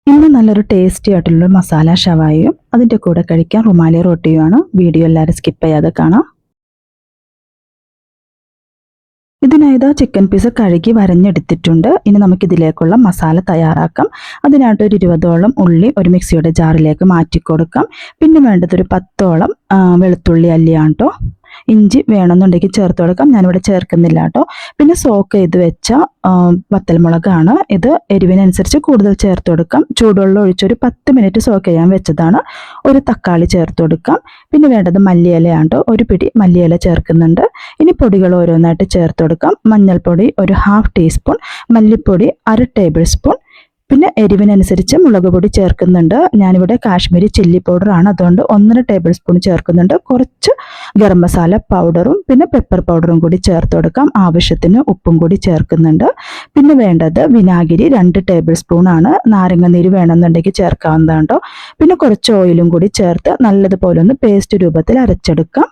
ഇന്ന് നല്ലൊരു ടേസ്റ്റി ആയിട്ടുള്ള മസാല ഷവായിയും അതിൻ്റെ കൂടെ കഴിക്കാൻ റുമാലി റൊട്ടിയുമാണ്. വീഡിയോ എല്ലാവരും സ്കിപ്പ് ചെയ്യാതെ കാണാം. ഇതിനായത് ചിക്കൻ പീസ് കഴുകി വരഞ്ഞെടുത്തിട്ടുണ്ട്. ഇനി നമുക്കിതിലേക്കുള്ള മസാല തയ്യാറാക്കാം. അതിനായിട്ട് ഒരു 20ഓളം ഉള്ളി ഒരു മിക്സിയുടെ ജാറിലേക്ക് മാറ്റി കൊടുക്കാം. പിന്നെ വേണ്ടത് ഒരു 10ഓളം വെളുത്തുള്ളി അല്ലിയാണ് കേട്ടോ. ഇഞ്ചി വേണമെന്നുണ്ടെങ്കിൽ ചേർത്ത് കൊടുക്കാം. ഞാനിവിടെ ചേർക്കുന്നില്ല കേട്ടോ. പിന്നെ സോക്ക് ചെയ്ത് വെച്ച വത്തൽമുളകാണ്. ഇത് എരിവിനനുസരിച്ച് കൂടുതൽ ചേർത്ത് കൊടുക്കാം. ചൂടുവെള്ളം ഒഴിച്ചൊരു 10 മിനിറ്റ് സോക്ക് ചെയ്യാൻ വെച്ചതാണ്. ഒരു തക്കാളി ചേർത്ത് കൊടുക്കാം. പിന്നെ വേണ്ടത് മല്ലിയിലയാണ് കേട്ടോ. ഒരു പിടി മല്ലിയില ചേർക്കുന്നുണ്ട്. ഇനി പൊടികൾ ഓരോന്നായിട്ട് ചേർത്ത് കൊടുക്കാം. മഞ്ഞൾപ്പൊടി ഒരു 1/2 ടീസ്പൂൺ, മല്ലിപ്പൊടി 1/2 ടേബിൾ സ്പൂൺ, പിന്നെ എരിവിനനുസരിച്ച് മുളക് പൊടി ചേർക്കുന്നുണ്ട്. ഞാനിവിടെ കാശ്മീരി ചില്ലി പൗഡറാണ്, അതുകൊണ്ട് 1.5 ടേബിൾ സ്പൂൺ ചേർക്കുന്നുണ്ട്. കുറച്ച് ഗരം മസാല പൗഡറും പിന്നെ പെപ്പർ പൗഡറും കൂടി ചേർത്ത് കൊടുക്കാം. ആവശ്യത്തിന് ഉപ്പും കൂടി ചേർക്കുന്നുണ്ട്. പിന്നെ വേണ്ടത് വിനാഗിരി 2 ടേബിൾ സ്പൂൺ ആണ്. നാരങ്ങനീര് വേണമെന്നുണ്ടെങ്കിൽ ചേർക്കാവുന്നതാണ് കേട്ടോ. പിന്നെ കുറച്ച് ഓയിലും കൂടി ചേർത്ത് നല്ലതുപോലെ ഒന്ന് പേസ്റ്റ് രൂപത്തിൽ അരച്ചെടുക്കാം.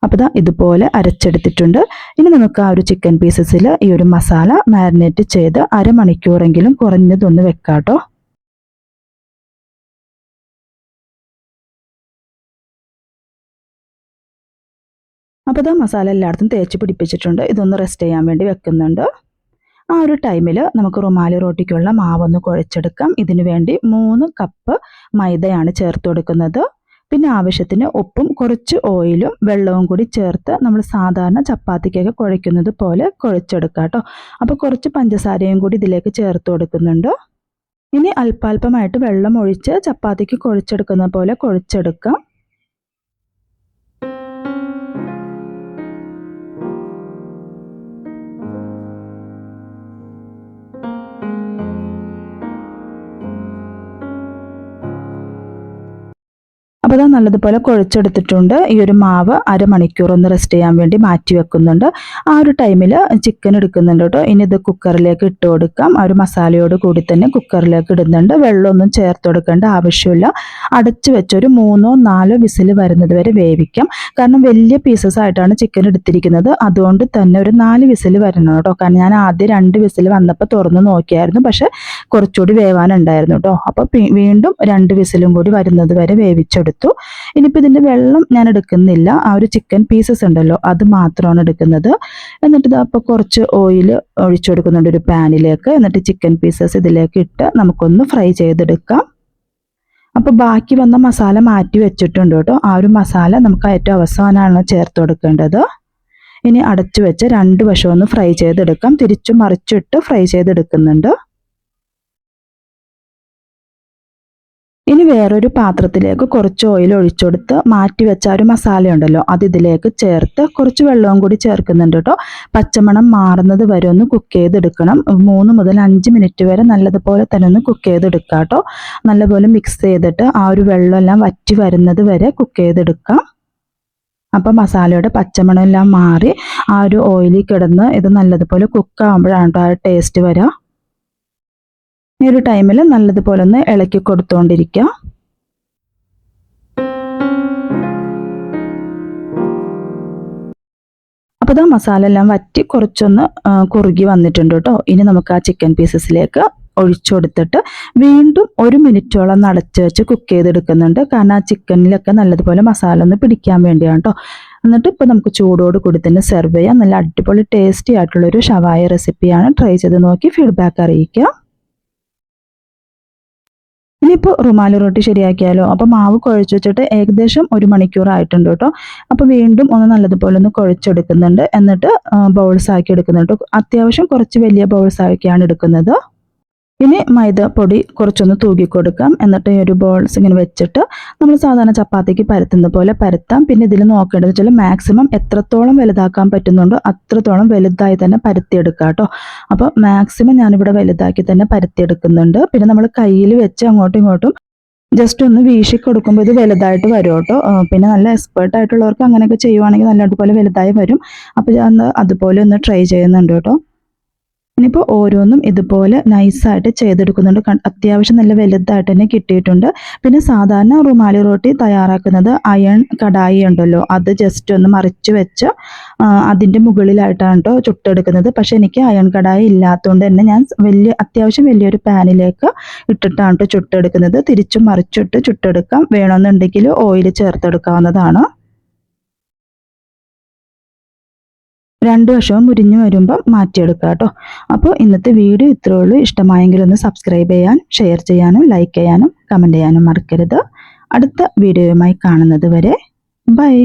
അപ്പോൾ ഇതുപോലെ അരച്ചെടുത്തിട്ടുണ്ട്. ഇനി നമുക്ക് ആ ഒരു ചിക്കൻ പീസസിൽ ഈ ഒരു മസാല മാരിനേറ്റ് ചെയ്ത് അരമണിക്കൂറെങ്കിലും കുറഞ്ഞതൊന്ന് വെക്കാം കേട്ടോ. അപ്പോൾ മസാല എല്ലായിടത്തും തേച്ച് പിടിപ്പിച്ചിട്ടുണ്ട്. ഇതൊന്ന് റെസ്റ്റ് ചെയ്യാൻ വേണ്ടി വെക്കുന്നുണ്ട്. ആ ഒരു ടൈമിൽ നമുക്ക് റുമാലി റോട്ടിക്കുള്ള മാവൊന്ന് കുഴച്ചെടുക്കാം. ഇതിനു വേണ്ടി 3 കപ്പ് മൈദയാണ് ചേർത്ത് കൊടുക്കുന്നത്. പിന്നെ ആവശ്യത്തിന് ഉപ്പും കുറച്ച് ഓയിലും വെള്ളവും കൂടി ചേർത്ത് നമ്മൾ സാധാരണ ചപ്പാത്തിക്കൊക്കെ കുഴയ്ക്കുന്നത് പോലെ കുഴച്ചെടുക്കാം കേട്ടോ. അപ്പോൾ കുറച്ച് പഞ്ചസാരയും കൂടി ഇതിലേക്ക് ചേർത്ത് കൊടുക്കുന്നുണ്ട്. ഇനി അല്പാൽപമായിട്ട് വെള്ളം ഒഴിച്ച് ചപ്പാത്തിക്ക് കുഴച്ചെടുക്കുന്ന പോലെ കുഴച്ചെടുക്കാം. അപ്പോൾ നല്ലതുപോലെ കുഴച്ചെടുത്തിട്ടുണ്ട്. ഈ ഒരു മാവ് അരമണിക്കൂർ ഒന്ന് റെസ്റ്റ് ചെയ്യാൻ വേണ്ടി മാറ്റി വെക്കുന്നുണ്ട്. ആ ഒരു ടൈമിൽ ചിക്കൻ എടുക്കുന്നുണ്ട് കേട്ടോ. ഇനി ഇത് കുക്കറിലേക്ക് ഇട്ട് കൊടുക്കാം. ആ ഒരു മസാലയോട് കൂടി തന്നെ കുക്കറിലേക്ക് ഇടുന്നുണ്ട്. വെള്ളമൊന്നും ചേർത്ത് കൊടുക്കേണ്ട ആവശ്യമില്ല. അടച്ചു വെച്ചൊരു 3-4 വിസിൽ വരുന്നത് വരെ വേവിക്കാം. കാരണം വലിയ പീസസ് ആയിട്ടാണ് ചിക്കൻ എടുത്തിരിക്കുന്നത്. അതുകൊണ്ട് തന്നെ ഒരു 4 വിസിൽ വരണം കേട്ടോ. കാരണം ഞാൻ ആദ്യം 2 വിസിൽ വന്നപ്പോൾ തുറന്ന് നോക്കിയായിരുന്നു, പക്ഷെ കുറച്ചുകൂടി വേവാനുണ്ടായിരുന്നു കേട്ടോ. അപ്പോൾ വീണ്ടും 2 വിസിലും കൂടി വരുന്നത് വരെ വേവിച്ചെടുത്തു. ഇനിയിപ്പോൾ ഇതിൻ്റെ വെള്ളം ഞാൻ എടുക്കുന്നില്ല. ആ ഒരു ചിക്കൻ പീസസ് ഉണ്ടല്ലോ, അത് മാത്രമാണ് എടുക്കുന്നത്. എന്നിട്ട് അപ്പോൾ കുറച്ച് ഓയിൽ ഒഴിച്ചു കൊടുക്കുന്നുണ്ട് ഒരു പാനിലേക്ക്. എന്നിട്ട് ചിക്കൻ പീസസ് ഇതിലേക്ക് ഇട്ട് നമുക്കൊന്ന് ഫ്രൈ ചെയ്തെടുക്കാം. അപ്പോൾ ബാക്കി വന്ന മസാല മാറ്റി വെച്ചിട്ടുണ്ട് കേട്ടോ. ആ ഒരു മസാല നമുക്ക് ഏറ്റവും അവസാനമാണ് ചേർത്ത് കൊടുക്കേണ്ടത്. ഇനി അടച്ചു വെച്ച് 2 വശവും ഒന്ന് ഫ്രൈ ചെയ്തെടുക്കാം. തിരിച്ചും മറിച്ചിട്ട് ഫ്രൈ ചെയ്തെടുക്കുന്നുണ്ട്. ഇനി വേറൊരു പാത്രത്തിലേക്ക് കുറച്ച് ഓയിൽ ഒഴിച്ചെടുത്ത് മാറ്റി വെച്ച ഒരു മസാല ഉണ്ടല്ലോ, അത് ഇതിലേക്ക് ചേർത്ത് കുറച്ച് വെള്ളവും കൂടി ചേർക്കുന്നുണ്ട് കേട്ടോ. പച്ചമണം മാറുന്നത് വരെ ഒന്ന് കുക്ക് ചെയ്തെടുക്കണം. 3 മുതൽ 5 മിനിറ്റ് വരെ നല്ലതുപോലെ തന്നെ ഒന്ന് കുക്ക് ചെയ്തെടുക്കാം കേട്ടോ. നല്ലപോലെ മിക്സ് ചെയ്തിട്ട് ആ ഒരു വെള്ളമെല്ലാം വറ്റി വരുന്നത് വരെ കുക്ക് ചെയ്തെടുക്കാം. അപ്പോൾ മസാലയുടെ പച്ചമണം എല്ലാം മാറി ആ ഒരു ഓയിലിൽ കിടന്ന് ഇത് നല്ലതുപോലെ കുക്കാകുമ്പോഴാണ് കേട്ടോ ആ ടേസ്റ്റ് വരിക. ഈ ഒരു ടൈമിൽ നല്ലതുപോലെ ഒന്ന് ഇളക്കി കൊടുത്തുകൊണ്ടിരിക്കുക. അപ്പോൾ മസാല എല്ലാം വറ്റി കുറച്ചൊന്ന് കുറുകി വന്നിട്ടുണ്ട് കേട്ടോ. ഇനി നമുക്ക് ആ ചിക്കൻ പീസസിലേക്ക് ഒഴിച്ചു കൊടുത്തിട്ട് വീണ്ടും 1 മിനിറ്റോളം അടച്ച് വെച്ച് കുക്ക് ചെയ്തെടുക്കുന്നുണ്ട്. കാരണം ആ ചിക്കനിലൊക്കെ നല്ലതുപോലെ മസാല ഒന്ന് പിടിക്കാൻ വേണ്ടിയാണ് കേട്ടോ. എന്നിട്ട് ഇപ്പോൾ നമുക്ക് ചൂടോട് കൂടി തന്നെ സെർവ് ചെയ്യാം. നല്ല അടിപൊളി ടേസ്റ്റി ആയിട്ടുള്ളൊരു ഷവായ റെസിപ്പിയാണ്. ട്രൈ ചെയ്ത് നോക്കി ഫീഡ്ബാക്ക് അറിയിക്കുക. ഇനിയിപ്പോൾ റുമാലി റൊട്ടി ശരിയാക്കിയാലോ. അപ്പോൾ മാവ് കുഴച്ച് വെച്ചിട്ട് ഏകദേശം 1 മണിക്കൂർ ആയിട്ടുണ്ട് കേട്ടോ. അപ്പോൾ വീണ്ടും ഒന്ന് നല്ലതുപോലെ ഒന്ന് കുഴച്ചെടുക്കുന്നുണ്ട്. എന്നിട്ട് ബൗൾസ് ആക്കി എടുക്കുന്നുണ്ട്. അത്യാവശ്യം കുറച്ച് വലിയ ബൗൾസ് ആക്കിയാണ് എടുക്കുന്നത്. ഇനി മൈദപ്പൊടി കുറച്ചൊന്ന് തൂക്കി കൊടുക്കാം. എന്നിട്ട് ഈ ഒരു ബോൾസ് ഇങ്ങനെ വെച്ചിട്ട് നമ്മൾ സാധാരണ ചപ്പാത്തിക്ക് പരത്തുന്ന പോലെ പരത്താം. പിന്നെ ഇതിൽ നോക്കേണ്ടത് വെച്ചാൽ മാക്സിമം എത്രത്തോളം വലുതാക്കാൻ പറ്റുന്നുണ്ടോ അത്രത്തോളം വലുതായി തന്നെ പരത്തിയെടുക്കുക കേട്ടോ. അപ്പോൾ മാക്സിമം ഞാനിവിടെ വലുതാക്കി തന്നെ പരത്തിയെടുക്കുന്നുണ്ട്. പിന്നെ നമ്മൾ കയ്യിൽ വെച്ച് അങ്ങോട്ടും ഇങ്ങോട്ടും ജസ്റ്റ് ഒന്ന് വീശി കൊടുക്കുമ്പോൾ ഇത് വലുതായിട്ട് വരും കേട്ടോ. പിന്നെ നല്ല എക്സ്പേർട്ട് ആയിട്ടുള്ളവർക്ക് അങ്ങനെയൊക്കെ ചെയ്യുവാണെങ്കിൽ നല്ല അതുപോലെ വലുതായി വരും. അപ്പോൾ ഞാൻ അതുപോലെ ഒന്ന് ട്രൈ ചെയ്യുന്നുണ്ട് കേട്ടോ. ഇനിയിപ്പോൾ ഓരോന്നും ഇതുപോലെ നൈസായിട്ട് ചെയ്തെടുക്കുന്നുണ്ട്. അത്യാവശ്യം നല്ല വലുതായിട്ട് തന്നെ കിട്ടിയിട്ടുണ്ട്. പിന്നെ സാധാരണ റുമാലി റൊട്ടി തയ്യാറാക്കുന്നത് അയൺ കടായി ഉണ്ടല്ലോ, അത് ജസ്റ്റ് ഒന്ന് മറിച്ച് വെച്ച് അതിൻ്റെ മുകളിലായിട്ടാണ് കേട്ടോ ചുട്ടെടുക്കുന്നത്. പക്ഷേ എനിക്ക് അയൺ കടായി ഇല്ലാത്തതുകൊണ്ട് തന്നെ ഞാൻ അത്യാവശ്യം വലിയൊരു പാനിലേക്ക് ഇട്ടിട്ടാണ് കേട്ടോ ചുട്ടെടുക്കുന്നത്. തിരിച്ചും മറിച്ചിട്ട് ചുട്ടെടുക്കാം. വേണമെന്നുണ്ടെങ്കിൽ ഓയിൽ ചേർത്തെടുക്കാവുന്നതാണ്. രണ്ട് വശവും മുരിഞ്ഞു വരുമ്പോൾ മാറ്റിയെടുക്കുക കേട്ടോ. അപ്പോൾ ഇന്നത്തെ വീഡിയോ ഇത്രയേ ഉള്ളൂ. ഇഷ്ടമായെങ്കിൽ ഒന്ന് സബ്സ്ക്രൈബ് ചെയ്യാൻ, ഷെയർ ചെയ്യാനും, ലൈക്ക് ചെയ്യാനും, കമൻറ്റ് ചെയ്യാനും മറക്കരുത്. അടുത്ത വീഡിയോയുമായി കാണുന്നത് വരെ ബൈ.